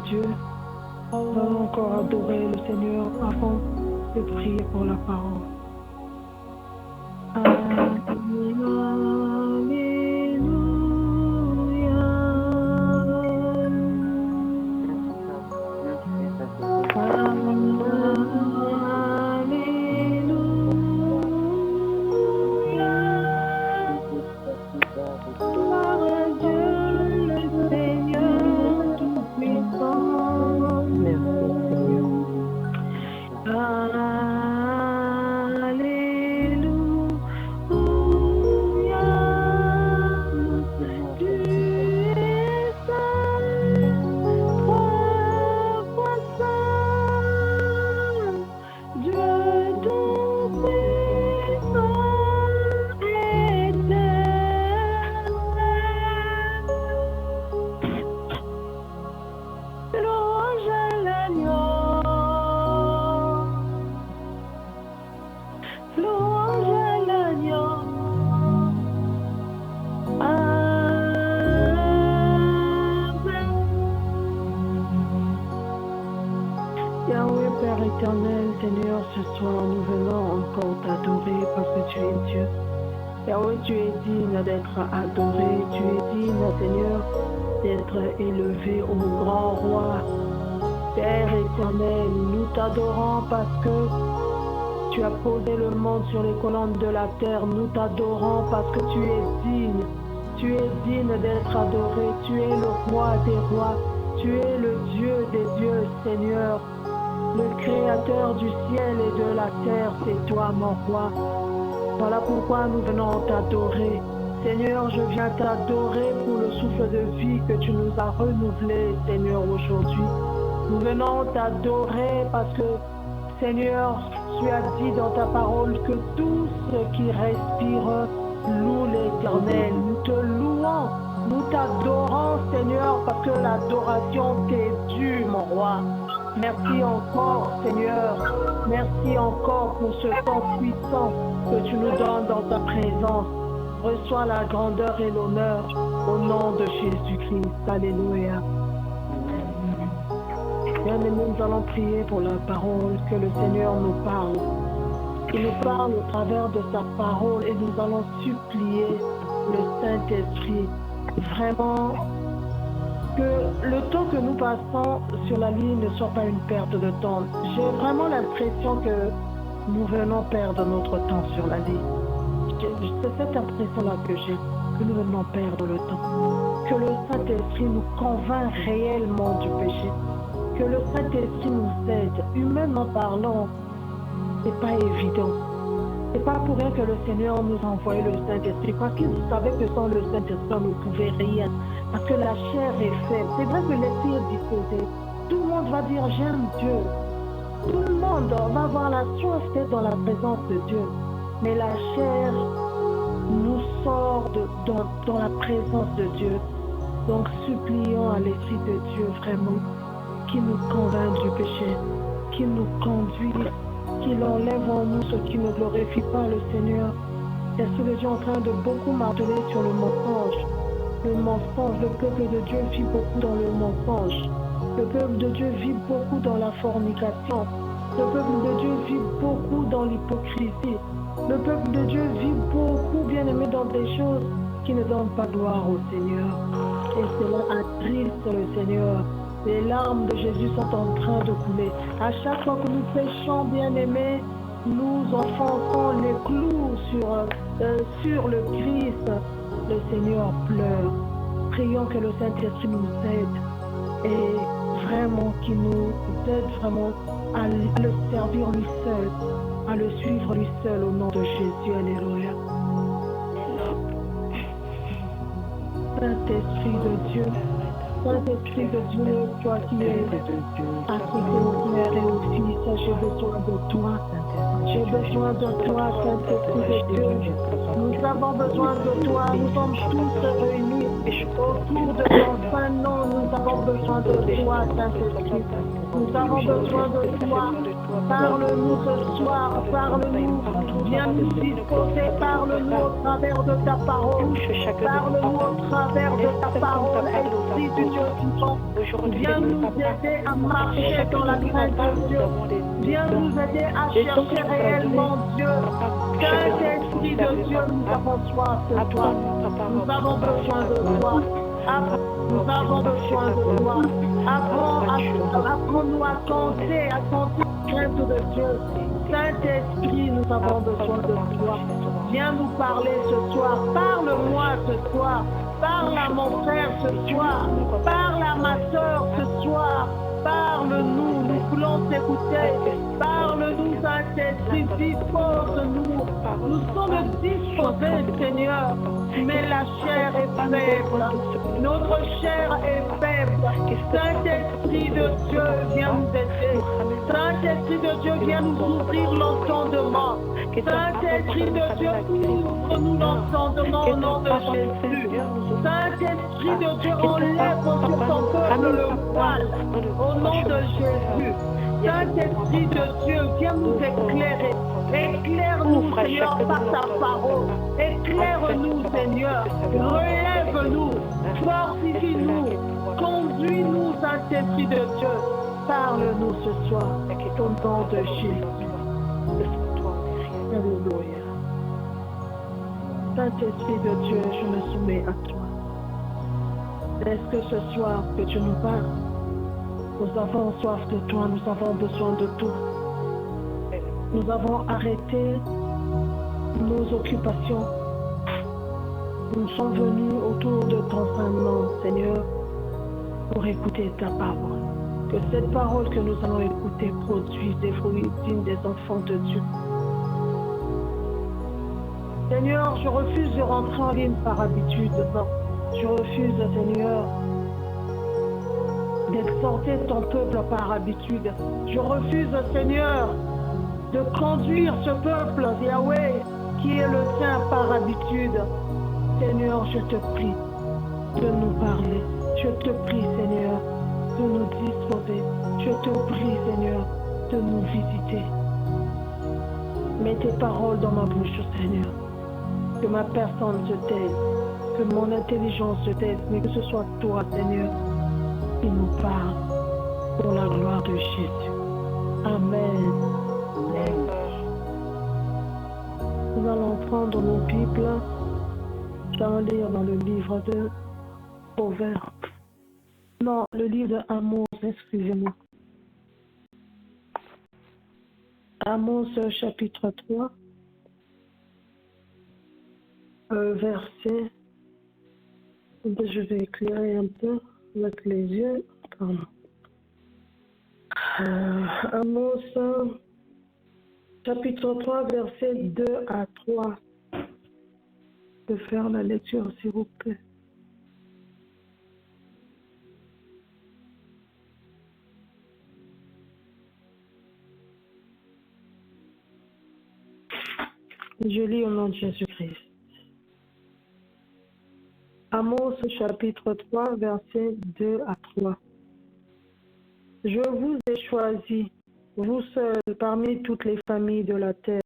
Dieu. Nous allons encore adorer le Seigneur avant de prier pour la parole. Yahweh, Père éternel, Seigneur, ce soir, nous venons encore t'adorer parce que tu es Dieu. Yahweh, tu es digne d'être adoré, tu es digne, Seigneur, d'être élevé au grand roi. Père éternel, nous t'adorons parce que tu as posé le monde sur les colonnes de la terre. Nous t'adorons parce que tu es digne. Tu es digne d'être adoré. Tu es le roi des rois. Tu es le Dieu des dieux, Seigneur. Le créateur du ciel et de la terre, c'est toi, mon roi. Voilà pourquoi nous venons t'adorer. Seigneur, je viens t'adorer pour le souffle de vie que tu nous as renouvelé, Seigneur, aujourd'hui. Nous venons t'adorer parce que, Seigneur, tu as dit dans ta parole que tout ce qui respire loue l'Éternel. Nous te louons, nous t'adorons, Seigneur, parce que l'adoration t'est due, mon roi. Merci encore, Seigneur. Merci encore pour ce temps puissant que tu nous donnes dans ta présence. Reçois la grandeur et l'honneur au nom de Jésus-Christ. Alléluia. Bien-aimés, nous allons prier pour la parole que le Seigneur nous parle. Il nous parle au travers de sa parole et nous allons supplier le Saint-Esprit. Vraiment, que le temps que nous passons sur la ligne ne soit pas une perte de temps. J'ai vraiment l'impression que nous venons perdre notre temps sur la ligne. C'est cette impression-là que j'ai, que nous venons perdre le temps. Que le Saint-Esprit nous convainc réellement du péché. Que le Saint-Esprit nous aide. Humainement parlant, c'est pas évident. C'est pas pour rien que le Seigneur nous a envoyé le Saint-Esprit, parce qu'il savait que sans le Saint-Esprit, on ne pouvait rien. Parce que la chair est faible. C'est vrai que l'esprit est disposé. Tout le monde va dire j'aime Dieu. Tout le monde va avoir la soif d'être dans la présence de Dieu. Mais la chair nous sort dans la présence de Dieu. Donc supplions à l'Esprit de Dieu vraiment qu'il nous convainc du péché, qu'il nous conduise, qu'il enlève en nous ce qui ne glorifie pas le Seigneur. Et sous les gens en train de beaucoup marteler sur le mensonge. Le mensonge, le peuple de Dieu vit beaucoup dans le mensonge. Le peuple de Dieu vit beaucoup dans la fornication. Le peuple de Dieu vit beaucoup dans l'hypocrisie. Le peuple de Dieu vit beaucoup, bien aimé, dans des choses qui ne donnent pas gloire au Seigneur. Et cela attriste le Seigneur. Les larmes de Jésus sont en train de couler. À chaque fois que nous péchons, bien aimés, nous enfonçons les clous sur le Christ. Le Seigneur pleure. Prions que le Saint-Esprit nous aide et vraiment qu'il nous aide vraiment à le servir lui seul, à le suivre lui seul au nom de Jésus. Alléluia. Saint-Esprit de Dieu, Saint-Esprit de Dieu, toi qui es à côté au Père et au Fils, j'ai besoin de toi. J'ai besoin de toi, Saint-Esprit de Dieu. Nous avons besoin de toi. Nous sommes tous réunis autour de ton saint nom. Nous avons besoin de toi, Saint-Esprit. Nous avons besoin de toi. Parle-nous ce soir. Parle-nous. Viens nous disposer. Parle-nous. Parle-nous au travers de ta parole. Parle-nous au travers de ta parole, Esprit du Dieu vivant. Viens nous aider à marcher dans la crainte de Dieu. Viens nous aider à chercher réellement Dieu. Saint-Esprit de Dieu, nous avons soif de toi. Nous avons besoin de toi. Nous avons besoin de toi. Apprends-nous à compter la crainte de Dieu. Saint-Esprit, nous avons besoin de toi. Viens nous parler ce soir. Parle-moi ce soir. Parle à mon frère ce soir. Parle à ma soeur ce soir. Parle-nous, nous voulons t'écouter. Parle-nous, Saint-Esprit, dispose-nous. Nous sommes disposés, Seigneur, mais la chair est faible. Notre chair est faible. Saint-Esprit de Dieu, viens nous aider. Saint-Esprit de Dieu, viens nous ouvrir l'entendement. Saint-Esprit de Dieu, ouvre-nous l'entendement au nom de Jésus. Saint-Esprit de Dieu, enlève sur ton peuple le voile au nom de Jésus. Saint-Esprit de Dieu, viens nous éclairer. Éclaire-nous, Seigneur, par ta parole. Éclaire-nous, Seigneur. Relève-nous. Fortifie-nous. Conduis-nous, Saint-Esprit de Dieu. Parle-nous ce soir. Au nom de Jésus. Alléluia. Saint-Esprit de Dieu, je me soumets à toi. Est-ce que ce soir que tu nous parles? Nous avons soif de toi, nous avons besoin de tout. Nous avons arrêté nos occupations. Nous sommes venus autour de ton Saint-Nom, Seigneur, pour écouter ta parole. Que cette parole que nous allons écouter produise des fruits dignes des enfants de Dieu. Seigneur, je refuse de rentrer en ligne par habitude. Non, je refuse, Seigneur, d'exhorter ton peuple par habitude. Je refuse, Seigneur, de conduire ce peuple, Yahweh, qui est le tien par habitude. Seigneur, je te prie de nous parler. Je te prie, Seigneur, de nous disposer. Je te prie, Seigneur, de nous visiter. Mets tes paroles dans ma bouche, Seigneur. Que ma personne se taise, que mon intelligence se taise, mais que ce soit toi, Seigneur, qui nous parle pour la gloire de Jésus. Amen. Nous allons prendre nos Bibles. Nous allons lire dans le livre de Proverbes. Non, le livre de Amos, excusez-moi. Amos chapitre 3, verset. Je vais éclairer un peu avec les yeux. Pardon. Amos chapitre 3, verset 2 à 3. Je vais faire la lecture, s'il vous plaît. Je lis au nom de Jésus-Christ. Amos chapitre 3, verset 2 à 3. Je vous ai choisi, vous seuls, parmi toutes les familles de la terre.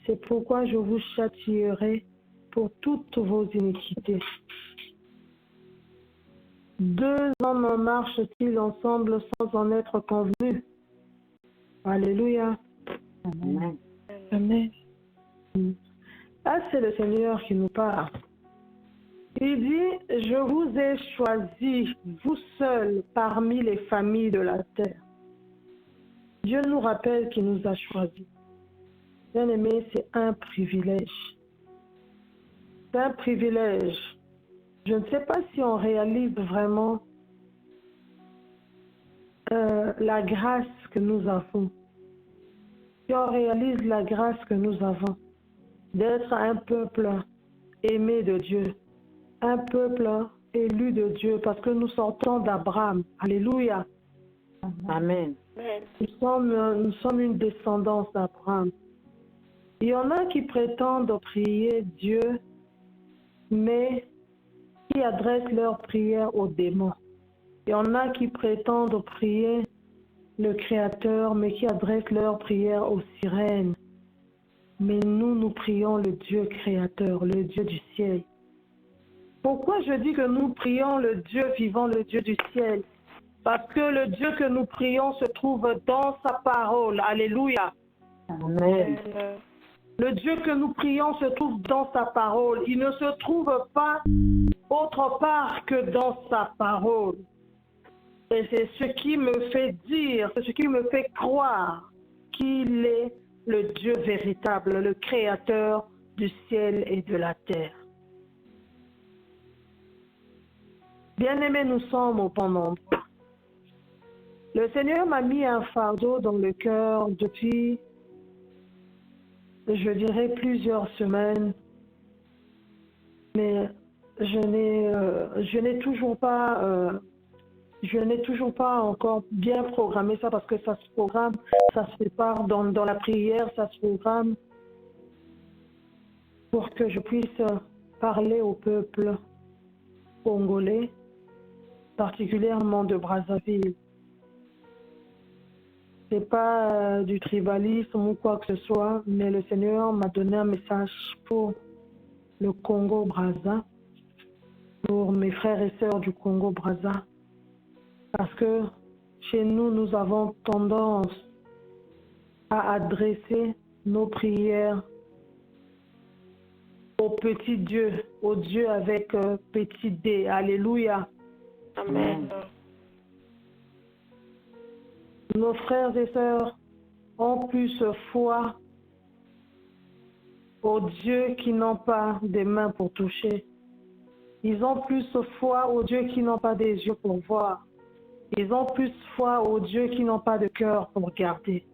C'est pourquoi je vous châtierai pour toutes vos iniquités. Deux hommes marchent-ils ensemble sans en être convenus? Alléluia. Amen. Amen. Ah, c'est le Seigneur qui nous parle. Il dit, je vous ai choisi, vous seuls, parmi les familles de la terre. Dieu nous rappelle qu'il nous a choisis. Bien aimé, c'est un privilège. C'est un privilège. Je ne sais pas si on réalise vraiment la grâce que nous avons. Si on réalise la grâce que nous avons d'être un peuple aimé de Dieu, un peuple élu de Dieu, parce que nous sortons d'Abraham. Alléluia. Amen. Nous sommes une descendance d'Abraham. Il y en a qui prétendent prier Dieu, mais qui adressent leurs prières aux démons. Il y en a qui prétendent prier le Créateur, mais qui adressent leurs prières aux sirènes. mais nous prions le Dieu créateur, le Dieu du ciel. Pourquoi je dis que nous prions le Dieu vivant, le Dieu du ciel? Parce que le Dieu que nous prions se trouve dans sa parole. Alléluia. Amen. Le Dieu que nous prions se trouve dans sa parole. Il ne se trouve pas autre part que dans sa parole. Et c'est ce qui me fait dire, c'est ce qui me fait croire qu'il est le Dieu véritable, le créateur du ciel et de la terre. Bien-aimés, nous sommes au bon nombre. Le Seigneur m'a mis un fardeau dans le cœur depuis, je dirais, plusieurs semaines. Mais je n'ai toujours pas encore bien programmé ça parce que ça se programme, ça se prépare dans la prière, ça se programme pour que je puisse parler au peuple congolais, particulièrement de Brazzaville. C'est pas du tribalisme ou quoi que ce soit, mais le Seigneur m'a donné un message pour le Congo-Brazza, pour mes frères et sœurs du Congo-Brazza, parce que chez nous, nous avons tendance à adresser nos prières au petit Dieu, au Dieu avec petit D. Alléluia. Amen. Nos frères et sœurs ont plus foi aux dieux qui n'ont pas des mains pour toucher. Ils ont plus foi aux dieux qui n'ont pas des yeux pour voir. Ils ont plus foi aux dieux qui n'ont pas de cœur pour regarder.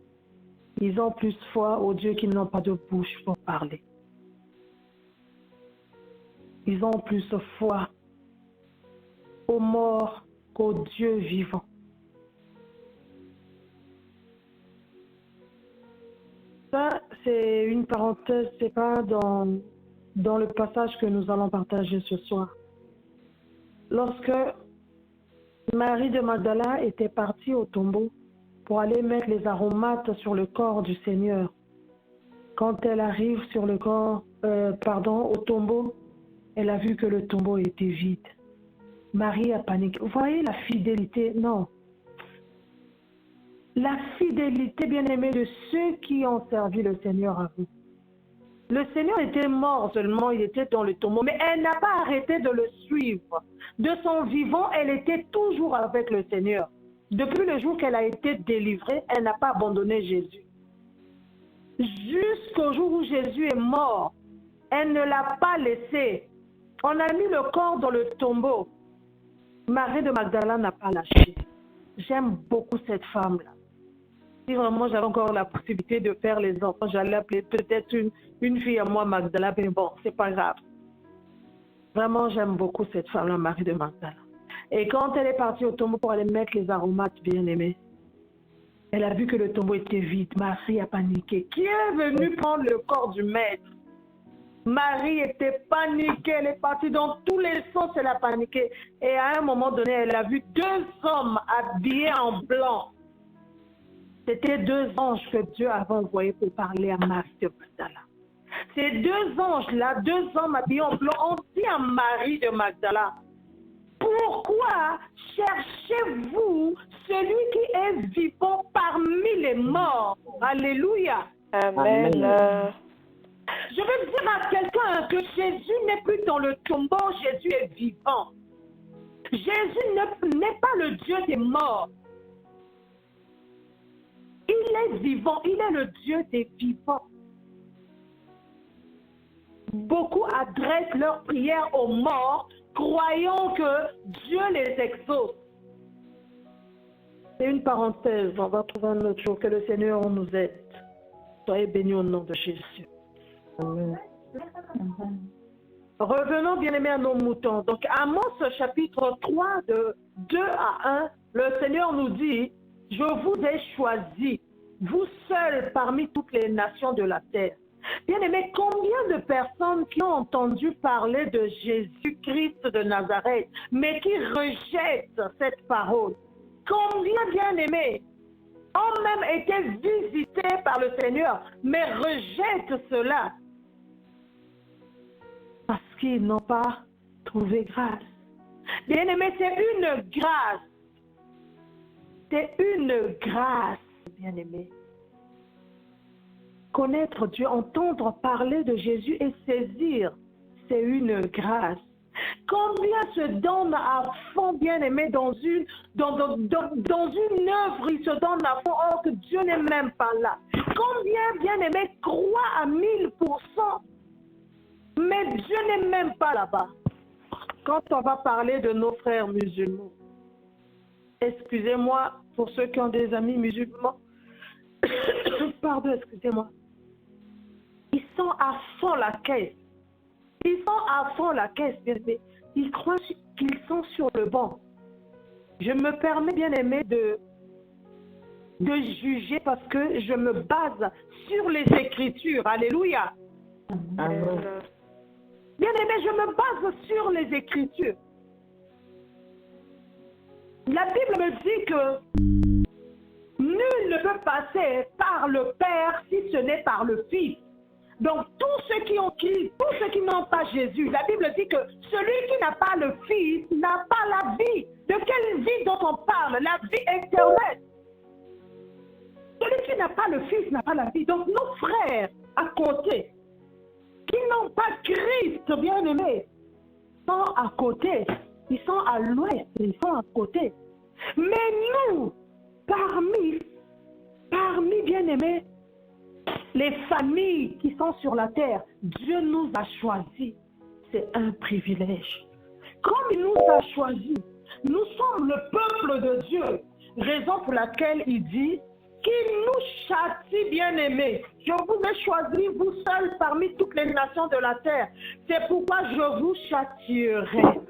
Ils ont plus foi aux dieux qui n'ont pas de bouche pour parler. Ils ont plus foi aux morts qu'aux dieux vivants. Ça, c'est une parenthèse, c'est pas dans le passage que nous allons partager ce soir. Lorsque Marie de Magdala était partie au tombeau pour aller mettre les aromates sur le corps du Seigneur, quand elle arrive sur le corps, au tombeau, elle a vu que le tombeau était vide. Marie a paniqué. Vous voyez la fidélité? Non. La fidélité, bien-aimée, de ceux qui ont servi le Seigneur à vous. Le Seigneur était mort seulement, il était dans le tombeau, mais elle n'a pas arrêté de le suivre. De son vivant, elle était toujours avec le Seigneur. Depuis le jour qu'elle a été délivrée, elle n'a pas abandonné Jésus. Jusqu'au jour où Jésus est mort, elle ne l'a pas laissé. On a mis le corps dans le tombeau. Marie de Magdala n'a pas lâché. J'aime beaucoup cette femme-là. Si vraiment j'avais encore la possibilité de faire les enfants, j'allais appeler peut-être une fille à moi, Magdala, mais bon, c'est pas grave. Vraiment, j'aime beaucoup cette femme-là, Marie de Magdala. Et quand elle est partie au tombeau pour aller mettre les aromates bien-aimés, elle a vu que le tombeau était vide. Marie a paniqué. Qui est venu prendre le corps du maître? Marie était paniquée, elle est partie dans tous les sens, elle a paniqué. Et à un moment donné, elle a vu deux hommes habillés en blanc. C'était deux anges que Dieu avait envoyés pour parler à Marie de Magdala. Ces deux anges-là, deux hommes habillés en blanc, ont dit à Marie de Magdala, pourquoi cherchez-vous celui qui est vivant parmi les morts? Alléluia. Amen. Je veux dire à quelqu'un que Jésus n'est plus dans le tombeau, Jésus est vivant. Jésus n'est pas le Dieu des morts. Il est vivant, il est le Dieu des vivants. Beaucoup adressent leurs prières aux morts, croyant que Dieu les exauce. C'est une parenthèse, on va trouver un autre jour. Que le Seigneur nous aide. Soyez bénis au nom de Jésus. Amen. Revenons bien aimés à nos moutons. Donc, Amos chapitre 3, de 2 à 1, le Seigneur nous dit, je vous ai choisi, vous seuls parmi toutes les nations de la terre. Bien aimé, combien de personnes qui ont entendu parler de Jésus-Christ de Nazareth, mais qui rejettent cette parole? Combien, bien aimé? ont même été visités par le Seigneur, mais rejettent cela parce qu'ils n'ont pas trouvé grâce. Bien-aimé, c'est une grâce. C'est une grâce, bien-aimé. Connaître Dieu, entendre parler de Jésus et saisir, c'est une grâce. Combien se donnent à fond, bien-aimé, dans une œuvre, ils se donnent à fond, or que Dieu n'est même pas là. Combien, bien-aimé, croient à 1000%, mais Dieu n'est même pas là-bas. Quand on va parler de nos frères musulmans, excusez-moi pour ceux qui ont des amis musulmans, pardon, excusez-moi, ils sont à fond la caisse. Ils sont à fond la caisse, bien-aimé. Ils croient qu'ils sont sur le banc. Je me permets, bien-aimé, de juger parce que je me base sur les Écritures. Alléluia. Amen. Bien-aimé, je me base sur les Écritures. La Bible me dit que nul ne peut passer par le Père si ce n'est par le Fils. Donc, tous ceux qui ont Christ, tous ceux qui n'ont pas Jésus, la Bible dit que celui qui n'a pas le Fils n'a pas la vie. De quelle vie dont on parle? La vie éternelle. Celui qui n'a pas le Fils n'a pas la vie. Donc, nos frères à côté, qui n'ont pas Christ, bien-aimés, sont à côté. Ils sont à l'ouest, ils sont à côté. Mais nous, parmi bien-aimés, les familles qui sont sur la terre, Dieu nous a choisis. C'est un privilège. Comme il nous a choisis, nous sommes le peuple de Dieu. Raison pour laquelle il dit qu'il nous châtie, bien-aimés. Je vous ai choisi, vous seuls, parmi toutes les nations de la terre. C'est pourquoi je vous châtierai.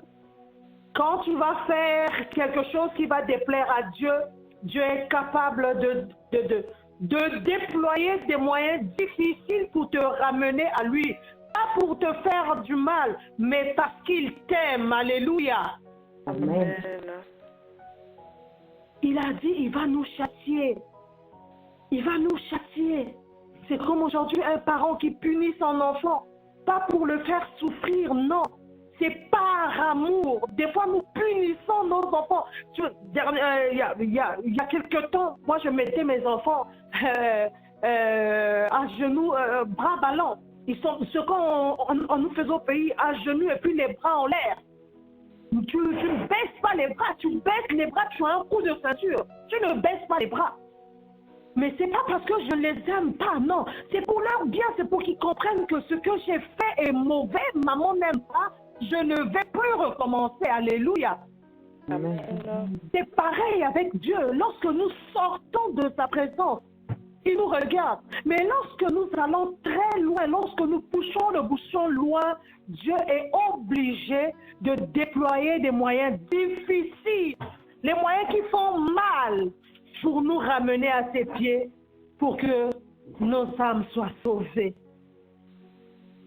Quand tu vas faire quelque chose qui va déplaire à Dieu, Dieu est capable de déployer des moyens difficiles pour te ramener à lui. Pas pour te faire du mal, mais parce qu'il t'aime. Alléluia. Amen. Il a dit, il va nous châtier. Il va nous châtier. C'est comme aujourd'hui un parent qui punit son enfant. Pas pour le faire souffrir, non. C'est par amour. Des fois, nous punissons nos enfants. Il y a quelques temps, moi, je mettais mes enfants à genoux, bras ballants. Ils sont, ce qu'on nous faisait au pays, à genoux et puis les bras en l'air. Tu ne baisses pas les bras. Tu baisses les bras, tu as un coup de ceinture. Tu ne baisses pas les bras. Mais c'est pas parce que je les aime pas, non. C'est pour leur bien, c'est pour qu'ils comprennent que ce que j'ai fait est mauvais. Maman n'aime pas. Je ne vais plus recommencer. Alléluia. Amen. C'est pareil avec Dieu. Lorsque nous sortons de sa présence, il nous regarde. Mais lorsque nous allons très loin, lorsque nous poussons le bouchon loin, Dieu est obligé de déployer des moyens difficiles, les moyens qui font mal pour nous ramener à ses pieds, pour que nos âmes soient sauvées.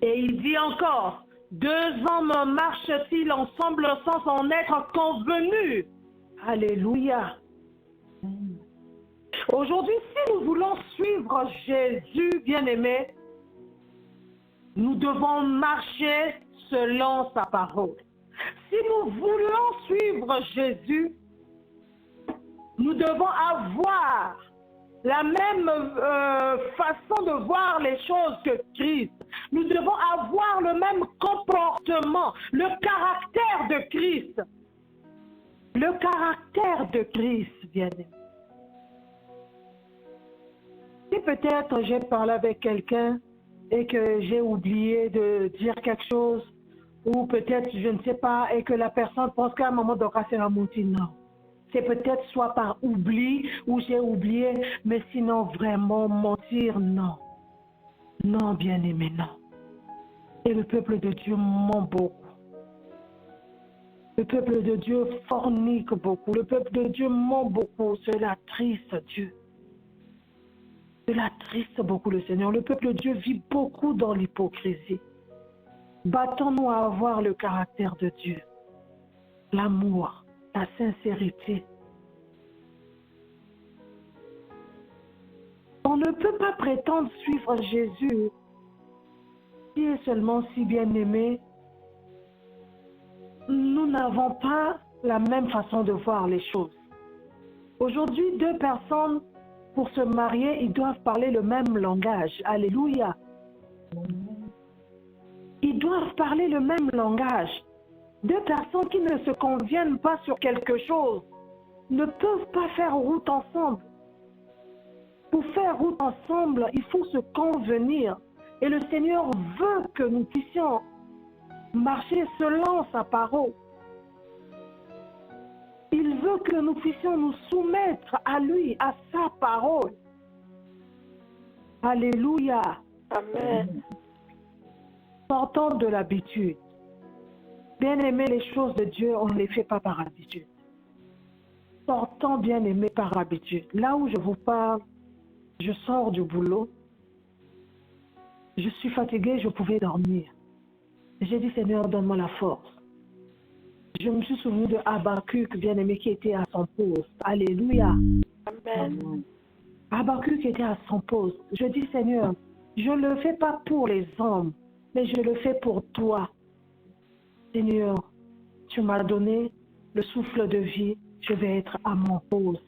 Et il dit encore, 2 hommes marchent-ils ensemble sans en être convenus? Alléluia. Aujourd'hui, si nous voulons suivre Jésus, bien-aimé, nous devons marcher selon sa parole. Si nous voulons suivre Jésus, nous devons avoir la même façon de voir les choses que Christ. Nous devons avoir le même comportement, le caractère de Christ. Le caractère de Christ, bien-aimé. Si peut-être j'ai parlé avec quelqu'un et que j'ai oublié de dire quelque chose, ou peut-être je ne sais pas, et que la personne pense qu'à un moment donné, c'est la montine, non. C'est peut-être soit par oubli ou j'ai oublié, mais sinon vraiment mentir, non. Non, bien-aimé, non. Et le peuple de Dieu ment beaucoup. Le peuple de Dieu fornique beaucoup. Le peuple de Dieu ment beaucoup. Cela triste Dieu. Cela triste beaucoup le Seigneur. Le peuple de Dieu vit beaucoup dans l'hypocrisie. Battons-nous à avoir le caractère de Dieu. L'amour, la sincérité. ne peut pas prétendre suivre Jésus qui est seulement si bien aimé. Nous n'avons pas la même façon de voir les choses. Aujourd'hui, deux personnes, pour se marier, ils doivent parler le même langage. Alléluia. Ils doivent parler le même langage. Deux personnes qui ne se conviennent pas sur quelque chose ne peuvent pas faire route ensemble. Pour faire route ensemble, il faut se convenir. Et le Seigneur veut que nous puissions marcher selon sa parole. Il veut que nous puissions nous soumettre à lui, à sa parole. Alléluia. Amen. Sortons de l'habitude. Bien aimer les choses de Dieu, on ne les fait pas par habitude. Sortons bien aimé par habitude. Là où je vous parle, je sors du boulot. Je suis fatiguée, je pouvais dormir. J'ai dit, Seigneur, donne-moi la force. Je me suis souvenu de Habakkuk, bien-aimé, qui était à son poste. Alléluia. Amen. Habakkuk était à son poste. Je dis, Seigneur, je ne le fais pas pour les hommes, mais je le fais pour toi. Seigneur, tu m'as donné le souffle de vie, je vais être à mon poste.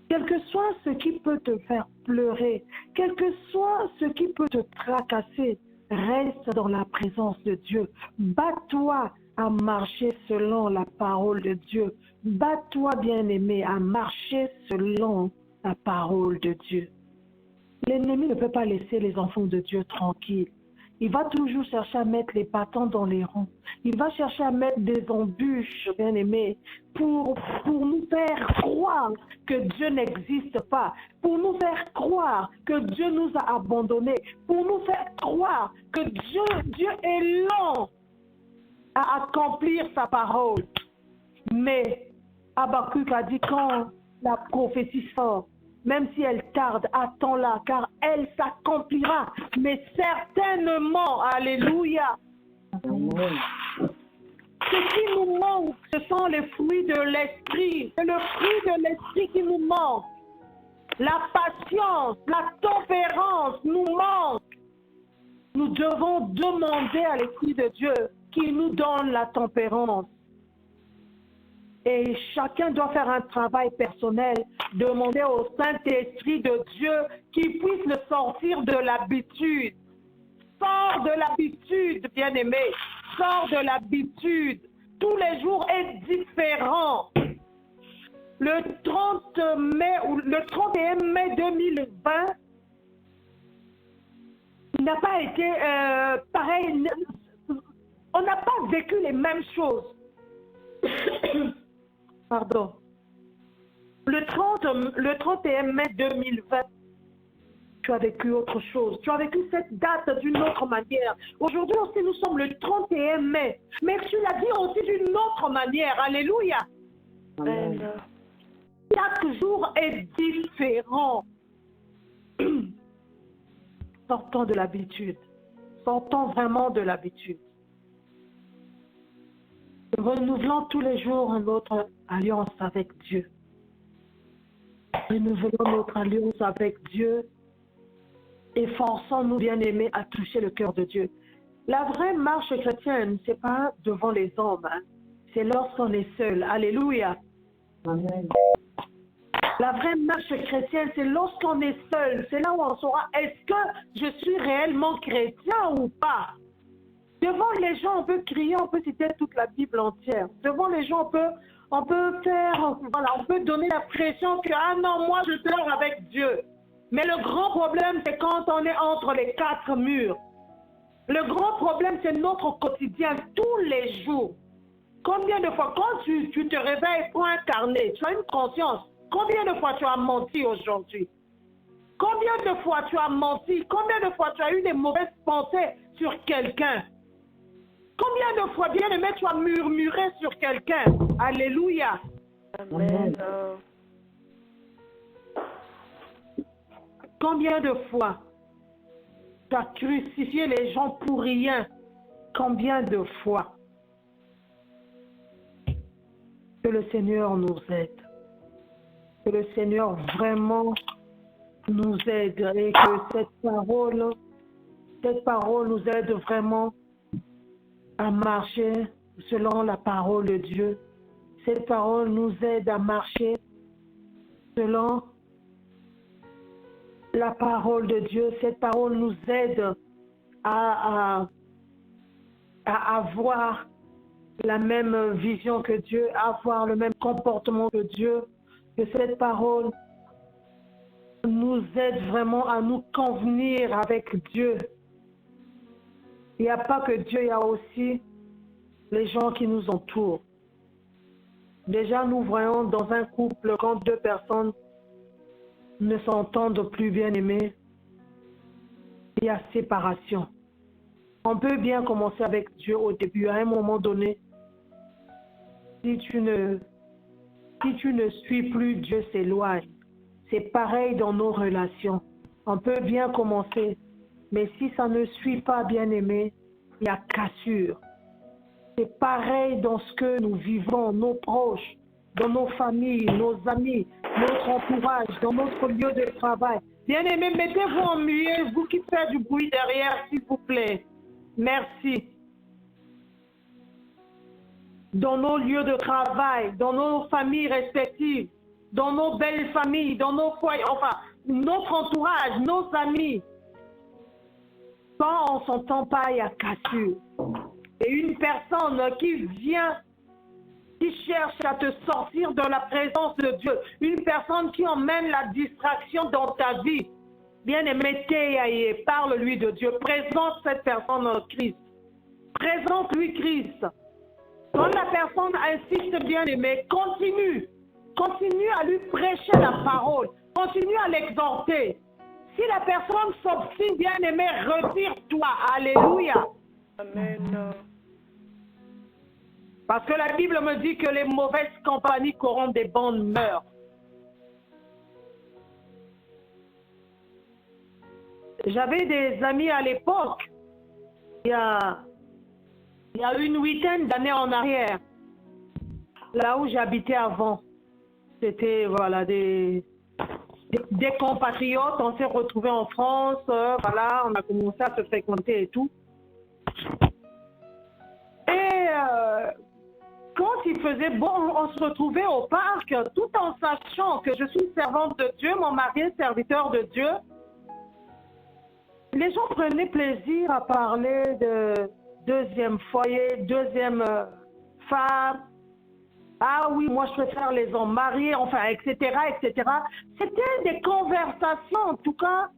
Quel que soit ce qui peut te faire pleurer, quel que soit ce qui peut te tracasser, reste dans la présence de Dieu. Bats-toi à marcher selon la parole de Dieu. Bats-toi, bien-aimé, à marcher selon la parole de Dieu. L'ennemi ne peut pas laisser les enfants de Dieu tranquilles. Il va toujours chercher à mettre les bâtons dans les roues. Il va chercher à mettre des embûches, bien-aimés, pour nous faire croire que Dieu n'existe pas, pour nous faire croire que Dieu nous a abandonnés, pour nous faire croire que Dieu est lent à accomplir sa parole. Mais Habakkuk a dit, quand la prophétie sort, même si elle tarde, attends-la, car elle s'accomplira, mais certainement, alléluia. Ce qui nous manque, ce sont les fruits de l'esprit. C'est le fruit de l'esprit qui nous manque. La patience, la tempérance nous manque. Nous devons demander à l'Esprit de Dieu qui nous donne la tempérance. Et chacun doit faire un travail personnel, demander au Saint-Esprit de Dieu qu'il puisse le sortir de l'habitude. Sors de l'habitude, bien-aimé. Sors de l'habitude. Tous les jours est différent. Le 30 mai ou le 31 mai 2020 n'a pas été pareil. On n'a pas vécu les mêmes choses. Pardon. Le 31 mai 2020, tu as vécu autre chose. Tu as vécu cette date d'une autre manière. Aujourd'hui aussi, nous sommes le 31 mai. Mais tu l'as dit aussi d'une autre manière. Alléluia. Amen. Chaque jour est différent. Sortons de l'habitude. Sortons vraiment de l'habitude. Renouvelons tous les jours notre alliance avec Dieu. Renouvelons notre alliance avec Dieu. Efforçons-nous, bien-aimés, à toucher le cœur de Dieu. La vraie marche chrétienne, ce n'est pas devant les hommes. C'est lorsqu'on est seul. Alléluia. Amen. La vraie marche chrétienne, c'est lorsqu'on est seul. C'est là où on saura, est-ce que je suis réellement chrétien ou pas? Devant les gens, on peut crier, on peut citer toute la Bible entière. Devant les gens, on peut faire, voilà, on peut donner la pression que, ah non, moi je pleure avec Dieu. Mais le grand problème, c'est quand on est entre les quatre murs. Le grand problème, c'est notre quotidien, tous les jours. Combien de fois, quand tu te réveilles pour un carnet, tu as une conscience. Combien de fois tu as menti aujourd'hui? Combien de fois tu as menti? Combien de fois tu as eu des mauvaises pensées sur quelqu'un? Combien de fois, bien-aimé, tu as murmuré sur quelqu'un? Alléluia. Amen. Combien de fois tu as crucifié les gens pour rien? Combien de fois? Que le Seigneur nous aide. Que le Seigneur vraiment nous aide et que cette parole nous aide vraiment à marcher selon la parole de Dieu. Cette parole nous aide à marcher selon la parole de Dieu. Cette parole nous aide à avoir la même vision que Dieu, à avoir le même comportement que Dieu. Que cette parole nous aide vraiment à nous convenir avec Dieu. Il n'y a pas que Dieu, il y a aussi les gens qui nous entourent. Déjà, nous voyons dans un couple, quand deux personnes ne s'entendent plus, bien aimés, il y a séparation. On peut bien commencer avec Dieu au début. À un moment donné, si tu ne suis plus, Dieu s'éloigne. C'est pareil dans nos relations. On peut bien commencer, mais si ça ne suit pas, bien aimé, il y a cassure. C'est pareil dans ce que nous vivons, nos proches, dans nos familles, nos amis, notre entourage, dans notre lieu de travail. Bien aimé, mettez-vous en muet, vous qui faites du bruit derrière, s'il vous plaît. Merci. Dans nos lieux de travail, dans nos familles respectives, dans nos belles familles, dans nos foyers, enfin, notre entourage, nos amis. Quand on ne s'entend pas, il y a cassure. Et une personne qui vient, qui cherche à te sortir de la présence de Dieu, une personne qui emmène la distraction dans ta vie, bien aimé, parle-lui de Dieu, présente cette personne en Christ. Présente-lui Christ. Quand la personne insiste, bien aimé, continue à lui prêcher la parole, continue à l'exhorter. Si la personne s'obstine, bien aimé, retire-toi. Alléluia. Amen. Parce que la Bible me dit que les mauvaises compagnies corrompent des bonnes mœurs. J'avais des amis à l'époque, il y a une huitaine d'années en arrière, là où j'habitais avant. C'était voilà, des compatriotes, on s'est retrouvés en France, voilà, on a commencé à se fréquenter et tout. Et quand il faisait bon, on se retrouvait au parc, tout en sachant que je suis servante de Dieu, mon mari est serviteur de Dieu. Les gens prenaient plaisir à parler de deuxième foyer, deuxième femme. Ah oui, moi je préfère les hommes mariés, enfin, etc., etc. C'était des conversations, en tout cas.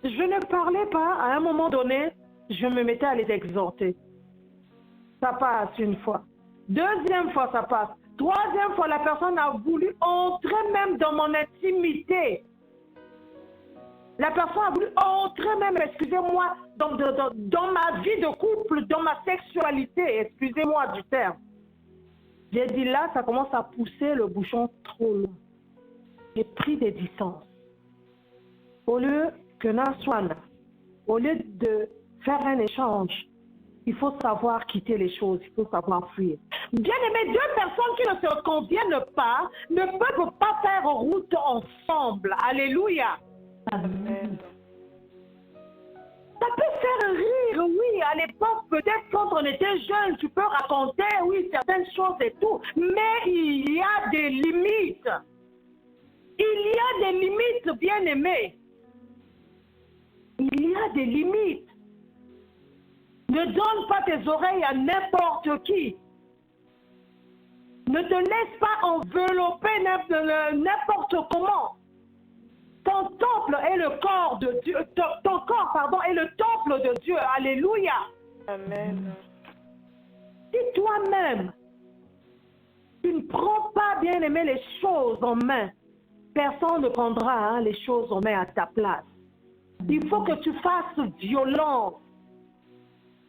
Je ne parlais pas. À un moment donné, je me mettais à les exhorter. Ça passe une fois. Deuxième fois, ça passe. Troisième fois, la personne a voulu entrer même dans mon intimité. La personne a voulu entrer même, excusez-moi, dans ma vie de couple, dans ma sexualité, excusez-moi du terme. J'ai dit là, ça commence à pousser le bouchon trop loin. J'ai pris des distances. Au lieu que l'un soit là, au lieu de faire un échange, il faut savoir quitter les choses, il faut savoir fuir. Bien aimé, deux personnes qui ne se conviennent pas ne peuvent pas faire route ensemble. Alléluia. Amen. Ça peut faire rire, oui, à l'époque, peut-être quand on était jeune, tu peux raconter, oui, certaines choses et tout, mais il y a des limites. Il y a des limites, bien aimé. Il y a des limites. Ne donne pas tes oreilles à n'importe qui. Ne te laisse pas envelopper n'importe comment. Ton temple est le corps de Dieu, ton corps, pardon, est le temple de Dieu. Alléluia. Amen. Si toi-même, tu ne prends pas, bien aimé, les choses en main, personne ne prendra les choses en main à ta place. Il faut que tu fasses violence.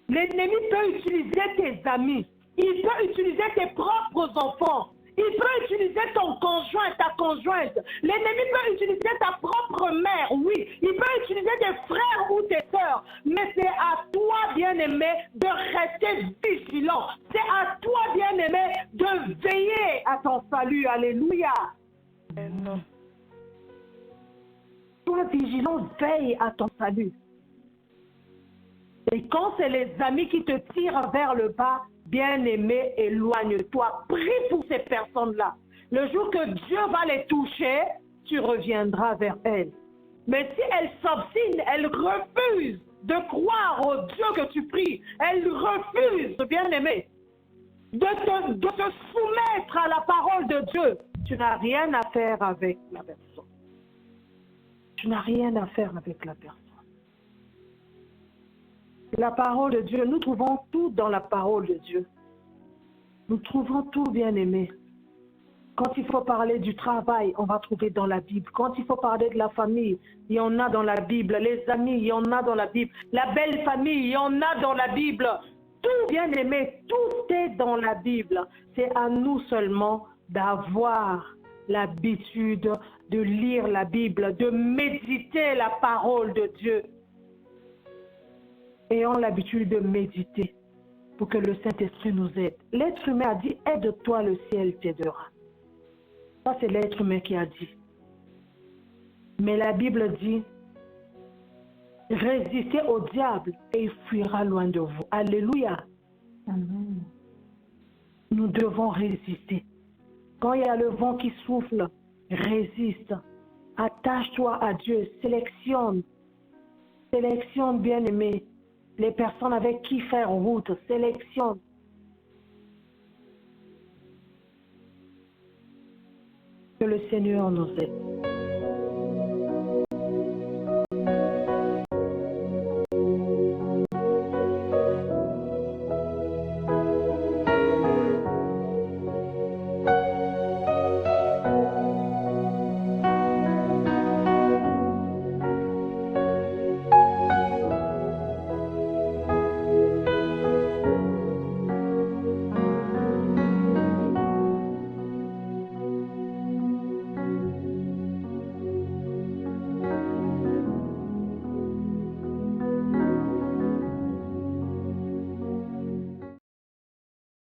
L'ennemi peut utiliser tes amis. Il peut utiliser tes propres enfants. Il peut utiliser ton conjoint, ta conjointe. L'ennemi peut utiliser ta propre mère, oui. Il peut utiliser tes frères ou tes sœurs. Mais c'est à toi, bien-aimé, de rester vigilant. C'est à toi, bien-aimé, de veiller à ton salut. Alléluia. Amen. Sois vigilant, veille à ton salut. Et quand c'est les amis qui te tirent vers le bas, bien-aimé, éloigne-toi. Prie pour ces personnes-là. Le jour que Dieu va les toucher, tu reviendras vers elles. Mais si elles s'obstinent, elles refusent de croire au Dieu que tu pries, elles refusent, bien-aimé, de te soumettre à la parole de Dieu, tu n'as rien à faire avec la personne. Tu n'as rien à faire avec la personne. La parole de Dieu, nous trouvons tout dans la parole de Dieu. Nous trouvons tout, bien-aimé. Quand il faut parler du travail, on va trouver dans la Bible. Quand il faut parler de la famille, il y en a dans la Bible. Les amis, il y en a dans la Bible. La belle famille, il y en a dans la Bible. Tout, bien-aimé, tout est dans la Bible. C'est à nous seulement d'avoir l'habitude de lire la Bible, de méditer la parole de Dieu. Ayons l'habitude de méditer pour que le Saint-Esprit nous aide. L'être humain a dit, aide-toi, le ciel t'aidera. Ça, c'est l'être humain qui a dit. Mais la Bible dit, résistez au diable et il fuira loin de vous. Alléluia. Amen. Nous devons résister. Quand il y a le vent qui souffle, résiste. Attache-toi à Dieu. Sélectionne. Sélectionne, bien-aimé, les personnes avec qui faire route. Sélectionne. Que le Seigneur nous aide.